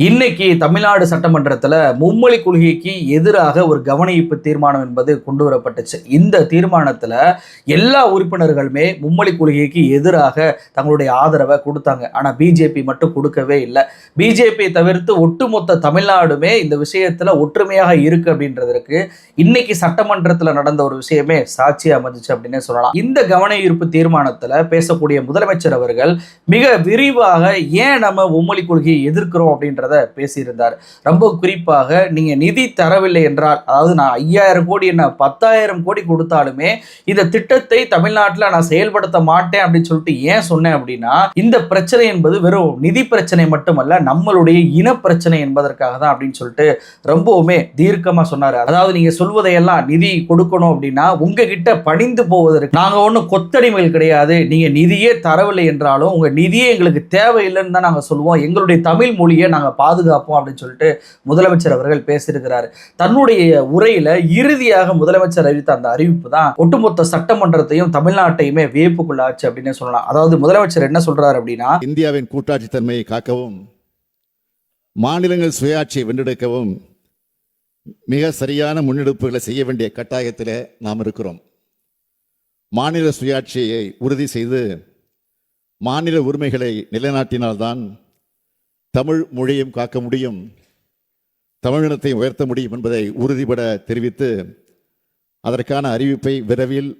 இன்னைக்கு தமிழ்நாடு சட்டமன்றத்தில் மும்மொழி கொள்கைக்கு எதிராக ஒரு கவனஈர்ப்பு தீர்மானம் என்பது கொண்டு வரப்பட்டுச்சு. இந்த தீர்மானத்தில் எல்லா உறுப்பினர்களுமே மும்மொழி கொள்கைக்கு எதிராக தங்களுடைய ஆதரவை கொடுத்தாங்க. ஆனால் பிஜேபி மட்டும் கொடுக்கவே இல்லை. பிஜேபி தவிர்த்து ஒட்டுமொத்த தமிழ்நாடுமே இந்த விஷயத்தில் ஒற்றுமையாக இருக்கு அப்படின்றதற்கு இன்னைக்கு சட்டமன்றத்தில் நடந்த ஒரு விஷயமே சாட்சியாக அமைஞ்சிச்சு அப்படின்னே சொல்லலாம். இந்த கவனஈர்ப்பு தீர்மானத்தில் பேசக்கூடிய முதலமைச்சர் அவர்கள் மிக விரிவாக ஏன் நம்ம மும்மொழி கொள்கையை எதிர்க்கிறோம் அப்படின்ற பேசியிருந்தார். ரொம்ப குறிப்பாக நீங்க நிதி தரவில்லை என்றால், அதாவது நான் 5000 கோடி என்ன 10,000 கோடி கொடுத்தாலுமே இந்த திட்டத்தை தமிழ்நாட்டில் நான் செயல்படுத்த மாட்டேன் அப்படின்னு சொல்லிட்டு ஏன் சொன்னேன் அப்படின்னா, இந்த பிரச்சனை என்பது வெறும் நிதி பிரச்சனை மட்டுமல்ல, நம்மளுடைய இன பிரச்சனை என்பதற்காக தான் அப்படின்னு சொல்லிட்டு ரொம்பவுமே தீர்க்கமா சொன்னாரு. அதாவது நீங்க சொல்வதையெல்லாம் நிதி கொடுக்கணும் அப்படின்னா உங்ககிட்ட பணிந்து போவதற்கு நாங்க ஒன்றும் கொத்தடிமைகள் கிடையாது. நீங்க நிதியே தரவில்லை என்றாலும் உங்க நிதியே எங்களுக்கு தேவையில்லைன்னு தான் நாங்க சொல்லுவோம். எங்களுடைய தமிழ் மொழியை நாங்க பாதுகாப்போம் அப்படின்னு சொல்லிட்டு முதலமைச்சர் அவர்கள் பேசியிருக்கிறார். தன்னுடைய உரையில இறுதியாக முதலமைச்சர் அறிவித்த அந்த அறிவிப்பு தான் ஒட்டுமொத்த சட்டமன்றத்தையும் தமிழ்நாட்டையுமே வியப்புக்குள்ளாச்சு அப்படின்னு சொல்லலாம். அதாவது முதலமைச்சர் என்ன சொல்றாரு அப்படின்னா, இந்தியாவின் கூட்டாட்சி தன்மையை காக்கவும் மாநிலங்கள் சுயாட்சியை வென்றெடுக்கவும் மிக சரியான முன்னெடுப்புகளை செய்ய வேண்டிய கட்டாயத்தில் நாம் இருக்கிறோம். மாநில சுயாட்சியை உறுதி செய்து மாநில உரிமைகளை நிலைநாட்டினால்தான் தமிழ் மொழியும் காக்க முடியும், தமிழினத்தை உயர்த்த முடியும் என்பதை உறுதிபட தெரிவித்து அதற்கான அறிவிப்பை விரைவில்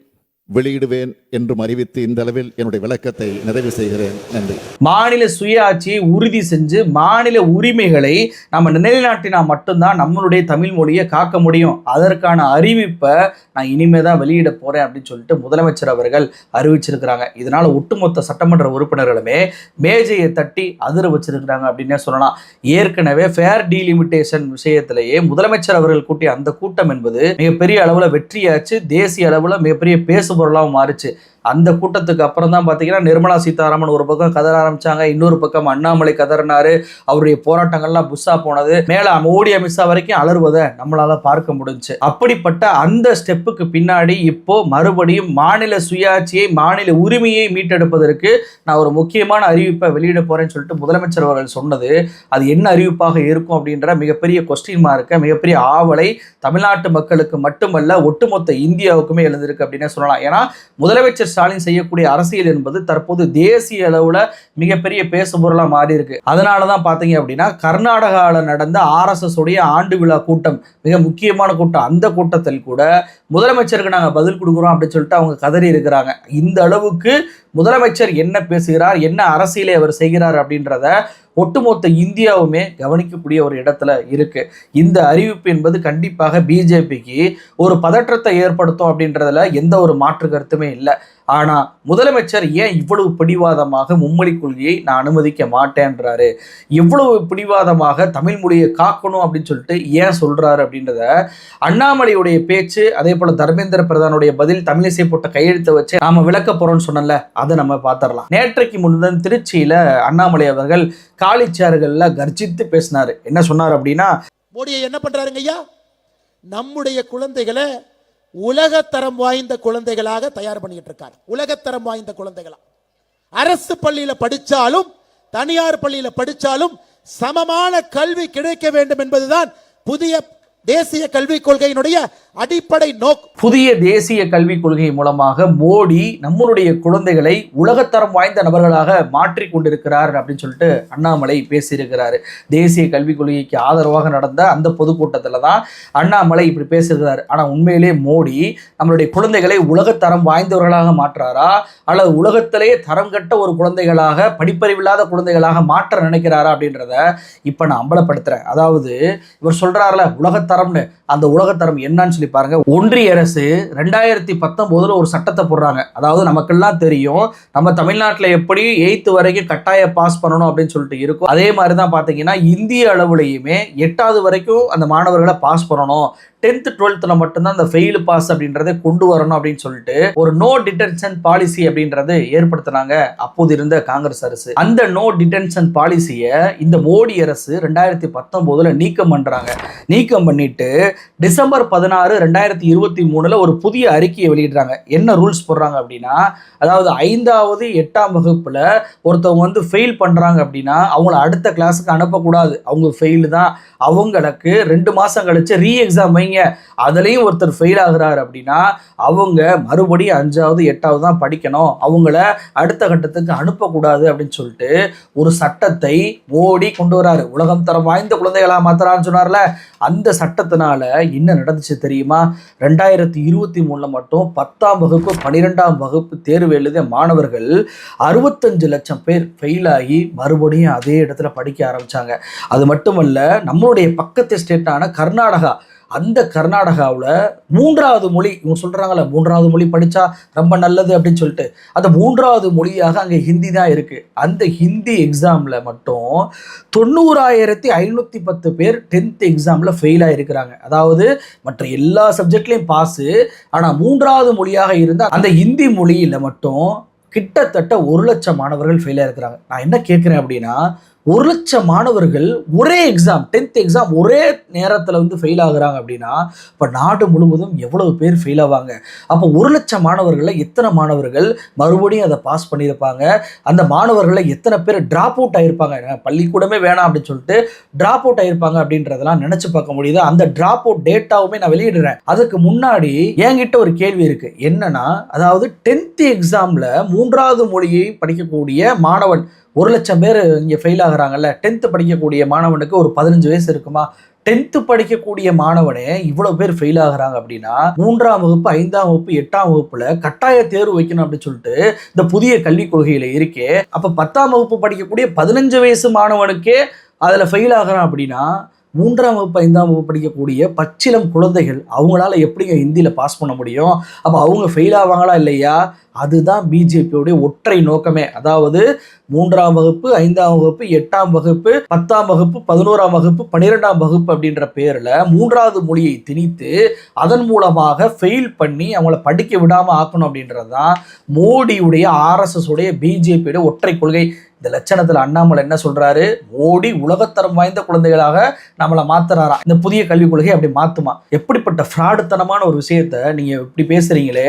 வெளியிடுவேன் என்றும் அறிவித்து இந்த அளவில் என்னுடைய விளக்கத்தை நிறைவு செய்கிறேன். நன்றி. மாநில சுயாட்சியை உறுதி செஞ்சு மாநில உரிமைகளை நம்ம நிலைநாட்டினா மட்டும்தான் நம்மளுடைய தமிழ் மொழியை காக்க முடியும். அதற்கான அறிவிப்பை நான் இனிமே தான் வெளியிட போறேன் அப்படின்னு சொல்லிட்டு முதலமைச்சர் அவர்கள் அறிவிச்சிருக்கிறாங்க. இதனால ஒட்டுமொத்த சட்டமன்ற உறுப்பினர்களுமே மேஜையை தட்டி அதிர வச்சிருக்கிறாங்க அப்படின்னே சொல்லலாம். ஏற்கனவே ஃபேர் டீலிமிட்டேஷன் விஷயத்திலேயே முதலமைச்சர் அவர்கள் கூட்டிய அந்த கூட்டம் என்பது மிகப்பெரிய அளவுல வெற்றியாச்சு. தேசிய அளவுல மிகப்பெரிய பேசு பொருளாக மாறுச்சு. அந்த கூட்டத்துக்கு அப்புறம் தான் பார்த்தீங்கன்னா நிர்மலா சீதாராமன் ஒரு பக்கம் கதற ஆரம்பிச்சாங்க, இன்னொரு பக்கம் அண்ணாமலை கதறினாரு. அவருடைய போராட்டங்கள்லாம் புஷ்ஷா போனது. மேல மோடி அமித்ஷா வரைக்கும் அலறுவதை நம்மளால பார்க்க முடிஞ்சு. அப்படிப்பட்ட அந்த ஸ்டெப்புக்கு பின்னாடி இப்போ மறுபடியும் மாநில சுயாட்சியை மாநில உரிமையை மீட்டெடுப்பதற்கு நான் ஒரு முக்கியமான அறிவிப்பை வெளியிட போறேன்னு சொல்லிட்டு முதலமைச்சர் அவர்கள் சொன்னது, அது என்ன அறிவிப்பாக இருக்கும் அப்படின்ற மிகப்பெரிய கொஸ்டின் மார்க்க மிகப்பெரிய ஆவலை தமிழ்நாட்டு மக்களுக்கு மட்டுமல்ல ஒட்டுமொத்த இந்தியாவுக்குமே எழுந்திருக்கு அப்படின்னு சொல்லலாம். ஏன்னா முதலமைச்சர் ஸ்டாலின் செய்யக்கூடிய அரசியல் என்பது தற்போது தேசிய அளவுல மிகப்பெரிய பேசுபொருளா மாறி இருக்கு. அதனாலதான் பாத்தீங்க அப்படின்னா கர்நாடகாவில் நடந்த RSS உடைய ஆண்டு விழா கூட்டம் மிக முக்கியமான கூட்டம். அந்த கூட்டத்தில் கூட முதலமைச்சருக்கு நாங்க பதில் கொடுக்குறோம் அப்படின்னு சொல்லிட்டு அவங்க கதறி இருக்கிறாங்க. இந்த அளவுக்கு முதலமைச்சர் என்ன பேசுகிறார், என்ன அரசியலை அவர் செய்கிறார் அப்படின்றத ஒட்டுமொத்த இந்தியாவுமே கவனிக்கக்கூடிய ஒரு இடத்துல இருக்கு. இந்த அறிவிப்பு என்பது கண்டிப்பாக பிஜேபிக்கு ஒரு பதற்றத்தை ஏற்படுத்தும் அப்படின்றதுல எந்த ஒரு மாற்று கருத்துமே இல்லை. ஆனா முதலமைச்சர் ஏன் இவ்வளவு பிடிவாதமாக மும்மொழி கொள்கையை நான் அனுமதிக்க மாட்டேன்றாரு, இவ்வளவு பிடிவாதமாக தமிழ் மொழியை காக்கணும் அப்படின்னு சொல்லிட்டு ஏன் சொல்றாரு அப்படின்றத அண்ணாமலையுடைய பேச்சு, அதே போல தர்மேந்திர பிரதானுடைய பதில், தமிழிசை போட்ட கையெழுத்தை வச்சு நாம விளக்க போறோம்னு சொன்னல, அதை நம்ம பார்த்துடலாம். நேற்றைக்கு முன்னுடன் திருச்சியில அண்ணாமலை அவர்கள் காலிச்சாறுகள்ல கர்ஜித்து பேசினாரு. என்ன சொன்னார் அப்படின்னா, மோடியை என்ன பண்றாருங்க ஐயா, நம்முடைய குழந்தைகளை உலகத்தரம் வாய்ந்த குழந்தைகளாக தயார் பண்ணிட்டு இருக்காரு. உலகத்தரம் வாய்ந்த குழந்தைகளா, அரசு பள்ளியில படிச்சாலும் தனியார் பள்ளியில படிச்சாலும் சமமான கல்வி கிடைக்க வேண்டும் என்பதுதான் புதிய தேசிய கல்விக் கொள்கையினுடைய அடிப்படை நோக்கம். புதிய தேசிய கல்விக் கொள்கை மூலமாக மோடி நம்மளுடைய குழந்தைகளை உலகத்தரம் வாய்ந்த நபர்களாக மாற்றி கொண்டிருக்கிறார் அப்படின்னு சொல்லிட்டு அண்ணாமலை பேசியிருக்கிறாரு. தேசிய கல்விக் கொள்கைக்கு ஆதரவாக நடந்த அந்த பொதுக்கூட்டத்தில் தான் அண்ணாமலை இப்படி பேசியிருக்கிறார். ஆனால் உண்மையிலே மோடி நம்மளுடைய குழந்தைகளை உலகத்தரம் வாய்ந்தவர்களாக மாற்றாரா, அல்லது உலகத்திலேயே தரம் கட்ட ஒரு குழந்தைகளாக, படிப்பறிவில்லாத குழந்தைகளாக மாற்ற நினைக்கிறாரா அப்படின்றத இப்போ நான் அம்பலப்படுத்துறேன். அதாவது இவர் சொல்றாருல உலகத்தரம்னு, அந்த உலகத்தரம் என்னன்னு சொல்லி பாருங்க. ஒன்றிய அரசு 2019 ஒரு சட்டத்தை போடுறாங்க. அதாவது நமக்கெல்லாம் தெரியும், நம்ம தமிழ்நாட்டில் எப்படி 8th வரைக்கும் கட்டாய பாஸ் பண்ணணும் அப்படின்னு சொல்லிட்டு இருக்கும். அதே மாதிரி தான் பார்த்தீங்கன்னா இந்திய அளவுலையுமே 8வது வரைக்கும் அந்த மாணவர்களை பாஸ் பண்ணணும். 10th 12th மட்டும்தான் அந்த ஃபெயில் பாஸ் அப்படின்றத கொண்டு வரணும் அப்படின்னு சொல்லிட்டு ஒரு நோ டிடென்ஷன் பாலிசி அப்படின்றது ஏற்படுத்தினாங்க அப்போது இருந்த காங்கிரஸ் அரசு. அந்த நோ டிடென்ஷன் பாலிசியை இந்த மோடி அரசு 2019 நீக்கம் பண்றாங்க. நீக்கம் பண்ணிட்டு டிசம்பர் 16 2023 ஒரு புதிய அறிக்கையை வெளியிடுறாங்க. என்ன ரூல்ஸ் போடுறாங்க அப்படின்னா, அதாவது 5வது 8ஆம் வகுப்புல ஒருத்தவங்க ஃபெயில் பண்றாங்க அப்படின்னா அவங்கள அடுத்த கிளாஸுக்கு அனுப்பக்கூடாது. அவங்க ஃபெயில் தான். அவங்களுக்கு 2 மாசம் கழிச்சு ரீ எக்ஸாம் வைங்க. அதுலயும் ஒருத்தர் ஃபெயில் ஆகுறாரு அப்படின்னா அவங்க மறுபடியும் 5வது 8வது தான் படிக்கணும். அவங்கள அடுத்த கட்டத்துக்கு அனுப்பக்கூடாது அப்படின்னு சொல்லிட்டு ஒரு சட்டத்தை மோடி கொண்டு வராரு. உலகம் தரம் வாய்ந்த குழந்தைகளா மாத்துறான்னு சொன்னார்ல, அந்த சட்டத்தினால என்ன நடந்துச்சு தெரியுமா? 2023 மட்டும் 10ஆம் வகுப்பு 12ஆம் வகுப்பு தேர்வு எழுதிய மாணவர்கள் 65 லட்சம் பேர் ஃபெயில் ஆகி மறுபடியும் அதே இடத்துல படிக்க ஆரம்பிச்சாங்க. அது மட்டுமல்ல, நம்மளுடைய பக்கத்து ஸ்டேட்டான கர்நாடகா, அந்த கர்நாடகாவில் 3வது மொழி இவங்க சொல்றாங்கல்ல, 3வது மொழி படிச்சா ரொம்ப நல்லது அப்படின்னு சொல்லிட்டு, அந்த 3வது மொழியாக அங்கே ஹிந்தி தான் இருக்கு. அந்த ஹிந்தி எக்ஸாம்ல மட்டும் 90,510 பேர் 10th எக்ஸாம்ல ஃபெயில் ஆயிருக்கிறாங்க. அதாவது மற்ற எல்லா சப்ஜெக்ட்லையும் பாஸு, ஆனால் 3வது மொழியாக இருந்த அந்த ஹிந்தி மொழியில மட்டும் கிட்டத்தட்ட 1 லட்சம் மாணவர்கள் ஃபெயில் ஆயிருக்கிறாங்க. நான் என்ன கேட்குறேன் அப்படின்னா, 1 லட்சம் மாணவர்கள் ஒரே எக்ஸாம் 10th எக்ஸாம் ஒரே நேரத்தில் ஃபெயில் ஆகுறாங்க அப்படின்னா இப்போ நாடு முழுவதும் எவ்வளவு பேர் ஃபெயில் ஆவாங்க? அப்போ 1 லட்சம் மாணவர்களில் எத்தனை மாணவர்கள் மறுபடியும் அதை பாஸ் பண்ணியிருப்பாங்க? அந்த மாணவர்களில் எத்தனை பேர் ட்ராப் அவுட் ஆகிருப்பாங்க? பள்ளிக்கூடமே வேணாம் அப்படின்னு சொல்லிட்டு ட்ராப் அவுட் ஆகிருப்பாங்க அப்படின்றதெல்லாம் நினச்சி பார்க்க முடியுது. அந்த ட்ராப் அவுட் டேட்டாவுமே நான் வெளியிடுறேன். அதுக்கு முன்னாடி என்கிட்ட ஒரு கேள்வி இருக்கு. என்னன்னா, அதாவது 10th எக்ஸாமில் 3வது மொழியை படிக்கக்கூடிய மாணவன் 1 லட்சம் பேர் இங்கே ஃபெயில் ஆகுறாங்கல்ல. 10th படிக்கக்கூடிய மாணவனுக்கு ஒரு 15 வயசு இருக்குமா? 10th படிக்கக்கூடிய மாணவனே இவ்வளவு பேர் ஃபெயில் ஆகுறாங்க அப்படின்னா 3ஆம் வகுப்பு 5ஆம் வகுப்பு 8ஆம் வகுப்புல கட்டாய தேர்வு வைக்கணும் அப்படின்னு சொல்லிட்டு இந்த புதிய கல்விக் கொள்கையில இருக்கே. அப்ப 10ஆம் வகுப்பு படிக்கக்கூடிய 15 வயசு மாணவனுக்கே அதுல ஃபெயில் ஆகுறான் அப்படின்னா 3ஆம் வகுப்பு 5ஆம் வகுப்பு படிக்கக்கூடிய பச்சிலம் குழந்தைகள் அவங்களால எப்படிங்க ஹிந்தியில பாஸ் பண்ண முடியும்? அப்ப அவங்க ஃபெயில் ஆவாங்களா இல்லையா? அதுதான் பிஜேபியோடைய ஒற்றை நோக்கமே. அதாவது 3ஆம் வகுப்பு 5ஆம் வகுப்பு 8ஆம் வகுப்பு 10ஆம் வகுப்பு 11ஆம் வகுப்பு 12ஆம் வகுப்பு அப்படின்ற பேர்ல 3வது மொழியை திணித்து அதன் மூலமாக ஃபெயில் பண்ணி அவங்கள படிக்க விடாம ஆக்கணும் அப்படின்றதுதான் மோடியுடைய RSS உடைய பிஜேபியோட ஒற்றை கொள்கை. இந்த லட்சணத்துல அண்ணாமலை என்ன சொல்றாரு? மோடி உலகத்தரம் வாய்ந்த குழந்தைகளாக நம்மளை மாத்துறாராம். இந்த புதிய கல்விக் கொள்கை அப்படி மாத்துமா? எப்படிப்பட்ட ஃப்ராடுத்தனமான ஒரு விஷயத்த நீங்க இப்படி பேசுறீங்களே.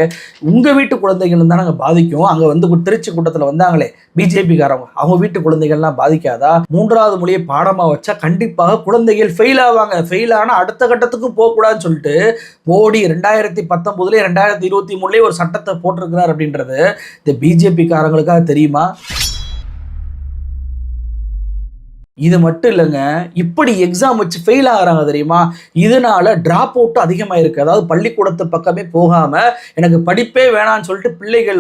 உங்க வீட்டு குழந்தைகள் தான் நாங்க பாதிக்கும். அங்க திருச்சி கூட்டத்துல வந்தாங்களே பிஜேபிக்காரங்க, அவங்க வீட்டு குழந்தைகள்லாம் பாதிக்காதா? 3வது மொழியை பாடமா வச்சா கண்டிப்பாக குழந்தைகள் ஃபெயில் ஆவாங்க. ஃபெயில் ஆனா அடுத்த கட்டத்துக்கு போக கூடாதுன்னு சொல்லிட்டு மோடி 2019 2023 ஒரு சட்டத்தை போட்டிருக்கிறார் அப்படின்றது இந்த பிஜேபிக்காரங்களுக்காக தெரியுமா? இது மட்டும் இல்லைங்க, இப்படி எக்ஸாம் வச்சு ஃபெயில் ஆகிறாங்க தெரியுமா? இதனால டிராப் அவுட் அதிகமாக இருக்கு. அதாவது பள்ளிக்கூடத்து பக்கமே போகாம எனக்கு படிப்பே வேணான்னு சொல்லிட்டு பிள்ளைகள்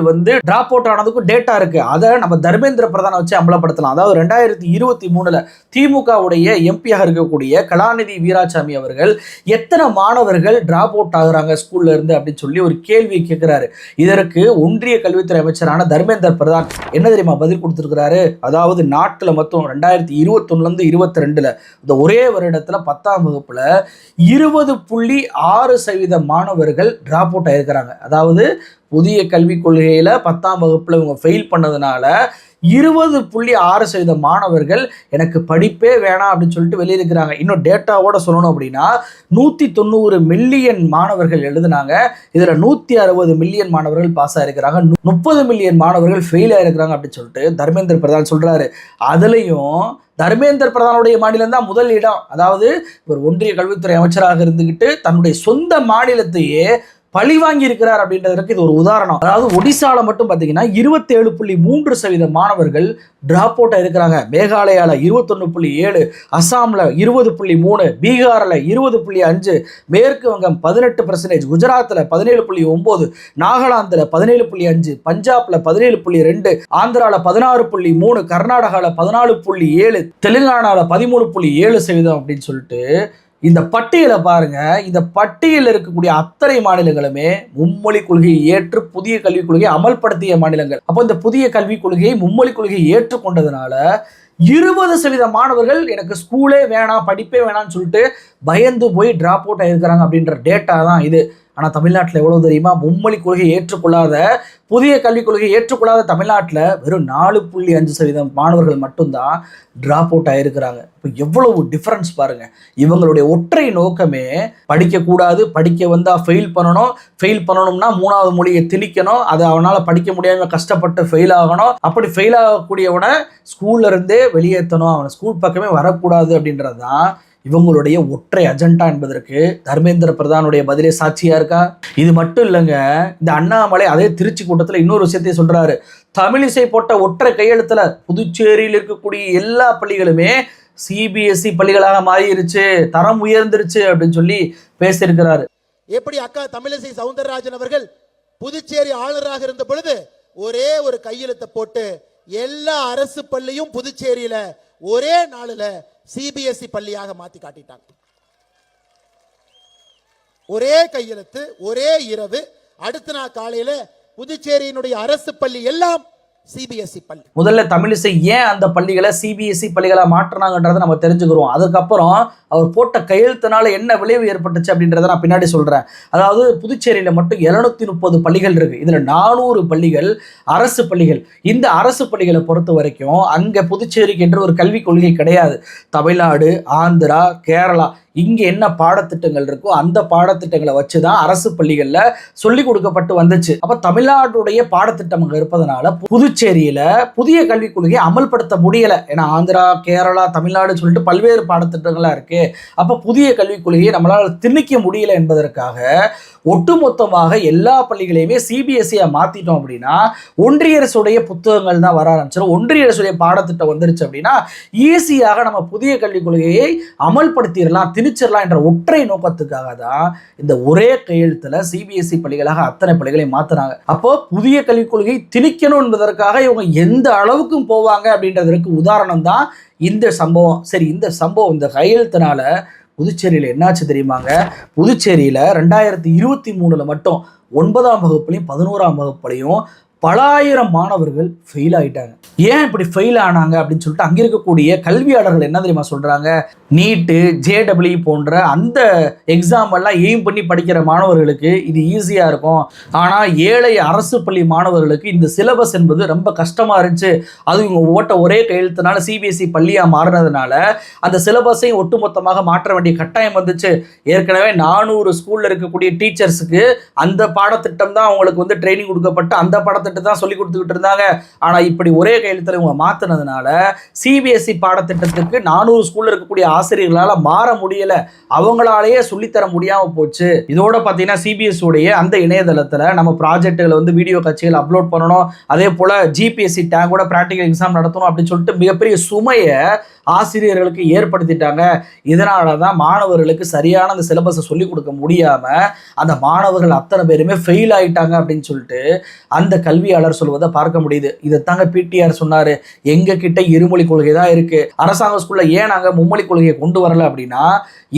டிராப் அவுட் ஆனதுக்கும் டேட்டா இருக்கு. அதை நம்ம தர்மேந்திர பிரதானை வச்சு அமலப்படுத்தலாம். அதாவது 2023 திமுகவுடைய எம்பியாக இருக்கக்கூடிய கலாநிதி வீராசாமி அவர்கள் எத்தனை மாணவர்கள் டிராப் அவுட் ஆகுறாங்க ஸ்கூல்ல இருந்து அப்படின்னு சொல்லி ஒரு கேள்வி கேட்கிறாரு. இதற்கு ஒன்றிய கல்வித்துறை அமைச்சரான தர்மேந்திர பிரதான் என்ன தெரியுமா பதில் கொடுத்திருக்கிறாரு? அதாவது நாட்டில் மொத்தம் 2021 22 இந்த ஒரே வருடத்துல 10ஆம் வகுப்புல 20.6% மாணவர்கள் டிராப் அவுட் ஆயிருக்கிறாங்க. அதாவது புதிய கல்விக் கொள்கையில 10ஆம் வகுப்புல இவங்க ஃபெயில் பண்ணதுனால 20.6% மாணவர்கள் எனக்கு படிப்பே வேணாம் அப்படின்னு சொல்லிட்டு வெளியிருக்கிறாங்க. இன்னும் டேட்டாவோட சொல்லணும் அப்படின்னா 190 மில்லியன் மாணவர்கள் எழுதுனாங்க. இதுல 160 மில்லியன் மாணவர்கள் பாஸ் ஆயிருக்கிறாங்க, 30 மில்லியன் மாணவர்கள் ஃபெயில் ஆயிருக்கிறாங்க அப்படின்னு சொல்லிட்டு தர்மேந்திர பிரதான் சொல்றாரு. அதுலயும் தர்மேந்திர பிரதானுடைய மாநிலம் தான் முதல் இடம். அதாவது ஒரு ஒன்றிய கல்வித்துறை அமைச்சராக இருந்துகிட்டு தன்னுடைய சொந்த மாநிலத்தையே பழி வாங்கி இருக்கிறார் அப்படின்றதுக்கு இது ஒரு உதாரணம். அதாவது ஒடிசால மட்டும் பார்த்தீங்கன்னா 27.3% மாணவர்கள் டிராப் அவுட் இருக்கிறாங்க. மேகாலயால 21.7, அசாம்ல 20.3, பீகார்ல 20.5, மேற்கு வங்கம் 18%, குஜராத்ல 17.9, நாகாலாந்துல 17.5, பஞ்சாப்ல 17.2, ஆந்திரால 16.3, கர்நாடகால 14.7, தெலுங்கானால 13.7% அப்படின்னு சொல்லிட்டு இந்த பட்டியலை பாருங்க. இந்த பட்டியலில் இருக்கக்கூடிய அத்தனை மாநிலங்களுமே மும்மொழி கொள்கையை ஏற்று புதிய கல்விக் கொள்கையை அமல்படுத்திய மாநிலங்கள். அப்போ இந்த புதிய கல்விக் கொள்கையை மும்மொழி கொள்கையை ஏற்றுக்கொண்டதுனால 20% மாணவர்கள் எனக்கு ஸ்கூலே வேணாம், படிப்பே வேணாம்னு சொல்லிட்டு பயந்து போய் டிராப் அவுட் ஆயிருக்கிறாங்க அப்படின்ற டேட்டா தான் இது. ஆனால் தமிழ்நாட்டில் எவ்வளோ தெரியுமா? மும்மொழி கொள்கையை ஏற்றுக்கொள்ளாத, புதிய கல்விக் கொள்கையை ஏற்றுக்கொள்ளாத தமிழ்நாட்டில் வெறும் 4.5% மாணவர்கள் மட்டும்தான் டிராப் அவுட் ஆயிருக்கிறாங்க. இப்போ எவ்வளவு டிஃப்ரென்ஸ் பாருங்க. இவங்களுடைய ஒற்றை நோக்கமே படிக்கக்கூடாது, படிக்க வந்தால் ஃபெயில் பண்ணணும், ஃபெயில் பண்ணணும்னா 3வது மொழியை திணிக்கணும், அதை அவனால் படிக்க முடியாமல் கஷ்டப்பட்டு ஃபெயில் ஆகணும், அப்படி ஃபெயில் ஆகக்கூடியவனை ஸ்கூல்ல இருந்தே வெளியேற்றணும், அவனை ஸ்கூல் பக்கமே வரக்கூடாது அப்படின்றது தான் இவங்களுடைய ஒற்றை அஜெண்டா என்பதற்கு தர்மேந்திர பிரதானுடைய பதிலே சாட்சியா இருக்கா? இது மட்டும் இல்லைங்க, இந்த அண்ணாமலை அதே திருச்சி கூட்டத்தில் இன்னொரு விஷயத்தையும் சொல்றாரு. தமிழிசை போட்ட ஒற்றை கையெழுத்துல புதுச்சேரியில் இருக்கக்கூடிய எல்லா பள்ளிகளுமே சிபிஎஸ்இ பள்ளிகளாக மாறிடுச்சு, தரம் உயர்ந்துருச்சு அப்படின்னு சொல்லி பேசியிருக்கிறாரு. எப்படி அக்கா தமிழிசை சவுந்தரராஜன் அவர்கள் புதுச்சேரி ஆளுநராக இருந்த பொழுது ஒரே ஒரு கையெழுத்தை போட்டு எல்லா அரசு பள்ளியும் புதுச்சேரியில ஒரே நாளில் சிபிஎஸ்இ பள்ளியாக மாத்தி காட்டிட்டாங்க. ஒரே கையெழுத்து, ஒரே இரவு, அடுத்த நாள் காலையில புதுச்சேரியினுடைய அரசு பள்ளி எல்லாம் சிபிஎஸ்இ பள்ளி. முதல்ல தமிழிசை ஏன் அந்த பள்ளிகளை சிபிஎஸ்இ பள்ளிகளை மாற்றினாங்கன்றதை நம்ம தெரிஞ்சுக்கிறோம். அதுக்கப்புறம் அவர் போட்ட கையெழுத்தினால என்ன விளைவு ஏற்பட்டுச்சு அப்படின்றத நான் பின்னாடி சொல்றேன். அதாவது புதுச்சேரியில மட்டும் 730 பள்ளிகள் இருக்கு. இதுல 400 பள்ளிகள் அரசு பள்ளிகள். இந்த அரசு பள்ளிகளை பொறுத்த வரைக்கும் அங்க புதுச்சேரிக்கு என்று ஒரு கல்விக் கொள்கை கிடையாது. தமிழ்நாடு, ஆந்திரா, கேரளா இங்கே என்ன பாடத்திட்டங்கள் இருக்கோ அந்த பாடத்திட்டங்களை வச்சு தான் அரசு பள்ளிகளில் சொல்லி கொடுக்கப்பட்டு வந்துச்சு. அப்போ தமிழ்நாட்டுடைய பாடத்திட்டம் அங்கே இருப்பதனால புதுச்சேரியில் புதிய கல்விக் கொள்கையை அமல்படுத்த முடியலை. ஏன்னா ஆந்திரா, கேரளா, தமிழ்நாடு சொல்லிட்டு பல்வேறு பாடத்திட்டங்களாக இருக்கு. அப்போ புதிய கல்விக் கொள்கையை நம்மளால் திணிக்க முடியல என்பதற்காக ஒட்டுமொத்தமாக எல்லா பள்ளிகளையுமே சிபிஎஸ்சியை மாற்றிட்டோம் அப்படின்னா ஒன்றிய அரசுடைய புத்தகங்கள் தான் வர ஆரம்பிச்சிடும். ஒன்றிய அரசுடைய பாடத்திட்டம் வந்துருச்சு அப்படின்னா ஈஸியாக நம்ம புதிய கல்விக் கொள்கையை அமல்படுத்திடலாம், திணிச்சிடலாம் என்ற ஒற்றை நோக்கத்துக்காக தான் இந்த ஒரே கையெழுத்தில் சிபிஎஸ்இ பள்ளிகளாக அத்தனை பள்ளிகளை மாற்றினாங்க. அப்போ புதிய கல்விக் கொள்கையை திணிக்கணும் என்பதற்காக இவங்க எந்த அளவுக்கும் போவாங்க அப்படின்றதற்கு உதாரணம் தான் இந்த சம்பவம். சரி, இந்த சம்பவம், இந்த கையெழுத்தினால புதுச்சேரியில் என்னாச்சு தெரியுமாங்க? புதுச்சேரியில் 2023 மட்டும் 9ஆம் வகுப்புலையும் 11ஆம் வகுப்புலையும் பல ஆயிரம் மாணவர்கள் ஃபெயில் ஆகிட்டாங்க. ஏன் இப்படி ஃபெயில் ஆனாங்க அப்படின்னு சொல்லிட்டு அங்கே இருக்கக்கூடிய கல்வியாளர்கள் என்ன தெரியுமா சொல்கிறாங்க? நீட்டு, ஜேடபிள்யூ போன்ற அந்த எக்ஸாம் எல்லாம் எய்ம் பண்ணி படிக்கிற மாணவர்களுக்கு இது ஈஸியாக இருக்கும். ஆனால் ஏழை அரசு பள்ளி மாணவர்களுக்கு இந்த சிலபஸ் என்பது ரொம்ப கஷ்டமாக இருந்துச்சு. அது இவங்க ஓட்ட ஒரே கையெழுத்தினால சிபிஎஸ்இ பள்ளியாக மாறினதுனால அந்த சிலபஸையும் ஒட்டுமொத்தமாக மாற்ற வேண்டிய கட்டாயம் வந்துச்சு. ஏற்கனவே 400 ஸ்கூலில் இருக்கக்கூடிய டீச்சர்ஸுக்கு அந்த பாடத்திட்டம் தான் அவங்களுக்கு வந்து ட்ரைனிங் கொடுக்கப்பட்டு அந்த பாடத்திட்டம் தான் சொல்லி கொடுத்துக்கிட்டு இருந்தாங்க. ஆனால் இப்படி ஒரே கையெழுத்தில் இவங்க மாற்றினதுனால சிபிஎஸ்இ பாடத்திட்டத்துக்கு 400 ஸ்கூலில் இருக்கக்கூடிய ஆசிரியர்களால் மாற முடியல, அவங்களாலேயே சொல்லித்தர முடியாமல் போச்சு. இதோட பார்த்தீங்கன்னா சிபிஎஸ்இ உடைய அந்த இணையதளத்தில் நம்ம ப்ராஜெக்டுகளை வந்து வீடியோ காட்சிகள் அப்லோட் பண்ணணும், அதே போல் ஜிபிஎஸ்சி டேங்கோட ப்ராக்டிக்கல் எக்ஸாம் நடத்தணும் அப்படின்னு சொல்லிட்டு மிகப்பெரிய சுமையை ஆசிரியர்களுக்கு ஏற்படுத்திட்டாங்க. இதனால தான் மாணவர்களுக்கு சரியான அந்த சிலபஸை சொல்லிக் கொடுக்க முடியாமல் அந்த மாணவர்கள் அத்தனை பேருமே ஃபெயில் ஆகிட்டாங்க அப்படின்னு சொல்லிட்டு அந்த கல்வியாளர் சொல்வதை பார்க்க முடியுது. இதைத்தாங்க பிடிஆர் சொன்னார், எங்கள் கிட்ட இருமொழி கொள்கை தான் இருக்குது, அரசாங்க ஸ்கூலில் ஏன் நாங்கள் மும்மொழி கொள்கையை கொண்டு வரல அப்படின்னா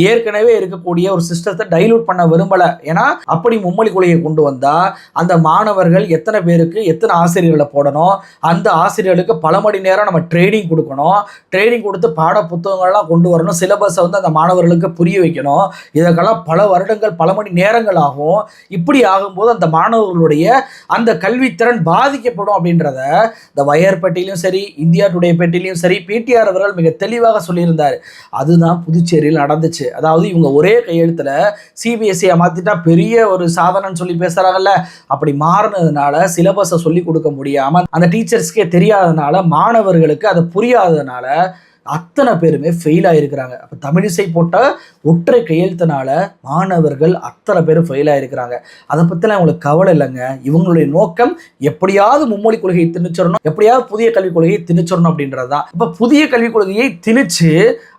ஏற்கனவே இருக்கக்கூடிய ஒரு சிஸ்டத்தை டைலூட் பண்ண விரும்பலை. ஏன்னா அப்படி மும்மொழி கொள்கையை கொண்டு வந்தால் அந்த மாணவர்கள் எத்தனை பேருக்கு எத்தனை ஆசிரியர்களை போடணும், அந்த ஆசிரியர்களுக்கு பல மணி நேரம் நம்ம ட்ரைனிங் கொடுக்கணும், ட்ரைனிங் கொடுத்து பாட புத்தகங்கள்லாம் கொண்டு வரணும், சிலபஸை வந்து அந்த மாணவர்களுக்கு புரிய வைக்கணும். இதற்கெல்லாம் பல வருடங்கள், பல மணி நேரங்கள் ஆகும். இப்படி ஆகும்போது அந்த மாணவர்களுடைய அந்த கல்வித்திறன் பாதிக்கப்படும் அப்படின்றத இந்த வயற்பட்டியிலையும் சரி, இந்தியா டுடே பேட்டிலையும் சரி பிடிஆர் அவர்கள் மிக தெளிவாக சொல்லியிருந்தார். அதுதான் புதுச்சேரியில் நடந்துச்சு. அதாவது இவங்க ஒரே கையெழுத்துல சிபிஎஸ்சியை மாத்திட்டா பெரிய ஒரு சாதனைன்னு சொல்லி பேசுறாங்கல்ல, அப்படி மாறினதுனால சிலபஸை சொல்லி கொடுக்க முடியாம அந்த டீச்சர்ஸ்க்கே தெரியாததுனால மாணவர்களுக்கு அது புரியாததுனால அத்தனை பேருமே ஃபெயில் ஆகிருக்கிறாங்க. அப்போ தமிழிசை போட்ட ஒற்றை கையெழுத்தினால மாணவர்கள் அத்தனை பேரும் ஃபெயில் ஆகிருக்கிறாங்க. அதை பற்றிலாம் அவங்களுக்கு கவலை இல்லைங்க. இவங்களுடைய நோக்கம் எப்படியாவது மும்மொழி கொள்கையை திணிச்சிடணும், எப்படியாவது புதிய கல்விக் கொள்கையை திணிச்சிடணும் அப்படின்றது தான். இப்போ புதிய கல்விக் கொள்கையை திணிச்சு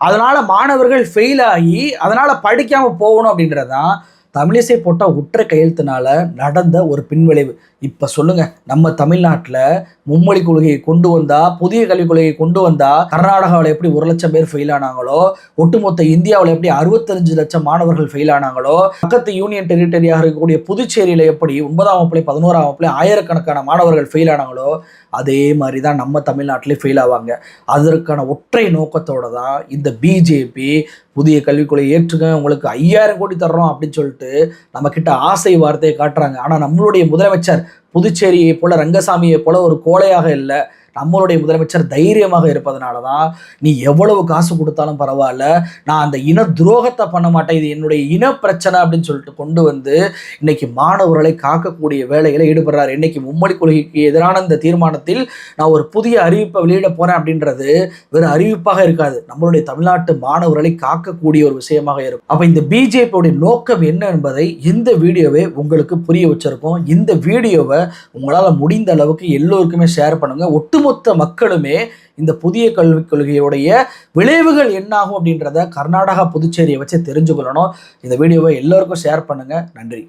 அதனால மாணவர்கள் ஃபெயில் ஆகி அதனால படிக்காமல் போகணும் அப்படின்றது தான் தமிழிசை போட்ட ஒற்றை கையெழுத்தினால நடந்த ஒரு பின்விளைவு. இப்போ சொல்லுங்க, நம்ம தமிழ்நாட்டில் மும்மொழி கொள்கையை கொண்டு வந்தா, புதிய கல்விக் கொள்கையை கொண்டு வந்தா, கர்நாடகாவில் எப்படி 1,00,000 பேர் ஃபெயில் ஆனாங்களோ, ஒட்டுமொத்த இந்தியாவில் எப்படி 65 லட்சம் மாணவர்கள் ஃபெயில் ஆனாங்களோ, பக்கத்து யூனியன் டெரிட்டரியாக இருக்கக்கூடிய புதுச்சேரியில் எப்படி 9ஆம் வகுப்புல 11ஆம் வகுப்புல ஆயிரக்கணக்கான மாணவர்கள் ஃபெயில் ஆனாங்களோ, அதே மாதிரி தான் நம்ம தமிழ்நாட்டிலே ஃபெயில் ஆவாங்க. அதற்கான ஒற்றை நோக்கத்தோட தான் இந்த பிஜேபி புதிய கல்விக் கொள்கையை ஏற்றுங்க, உங்களுக்கு 5000 கோடி தர்றோம் அப்படின்னு சொல்லிட்டு நம்ம கிட்ட ஆசை வார்த்தையை காட்டுறாங்க. ஆனால் நம்மளுடைய முதலமைச்சர் புதுச்சேரியை போல, ரங்கசாமியை போல ஒரு கோழையாக இல்லை. நம்மளுடைய முதலமைச்சர் தைரியமாக இருப்பதனால தான் நீ எவ்வளவு காசு கொடுத்தாலும் பரவாயில்ல, நான் அந்த இன துரோகத்தை பண்ண மாட்டேன், இது என்னுடைய இன பிரச்சனை அப்படின்னு சொல்லிட்டு கொண்டு வந்து இன்னைக்கு மாணவர்களை காக்கக்கூடிய வேலைகளை ஈடுபடுறாரு. இன்னைக்கு மும்மொழி கொள்கைக்கு எதிரான இந்த தீர்மானத்தில் நான் ஒரு புதிய அறிவிப்பை வெளியிட போறேன் அப்படின்றது வெறும் அறிவிப்பாக இருக்காது, நம்மளுடைய தமிழ்நாட்டு மாணவர்களை காக்கக்கூடிய ஒரு விஷயமாக இருக்கும். அப்ப இந்த பிஜேபியோட நோக்கம் என்ன என்பதை இந்த வீடியோவை உங்களுக்கு புரிய வச்சிருக்கோம். இந்த வீடியோவை உங்களால் முடிந்த அளவுக்கு எல்லோருக்குமே ஷேர் பண்ணுங்க. ஒட்டுமொத்த மக்களுமே இந்த புதிய கல்விக் கொள்கையுடைய விளைவுகள் என்னாகும் அப்படின்றத கர்நாடகா புதுச்சேரியை வச்சு தெரிஞ்சுக்கொள்ளணும். இந்த வீடியோவை எல்லோருக்கும் ஷேர் பண்ணுங்க. நன்றி.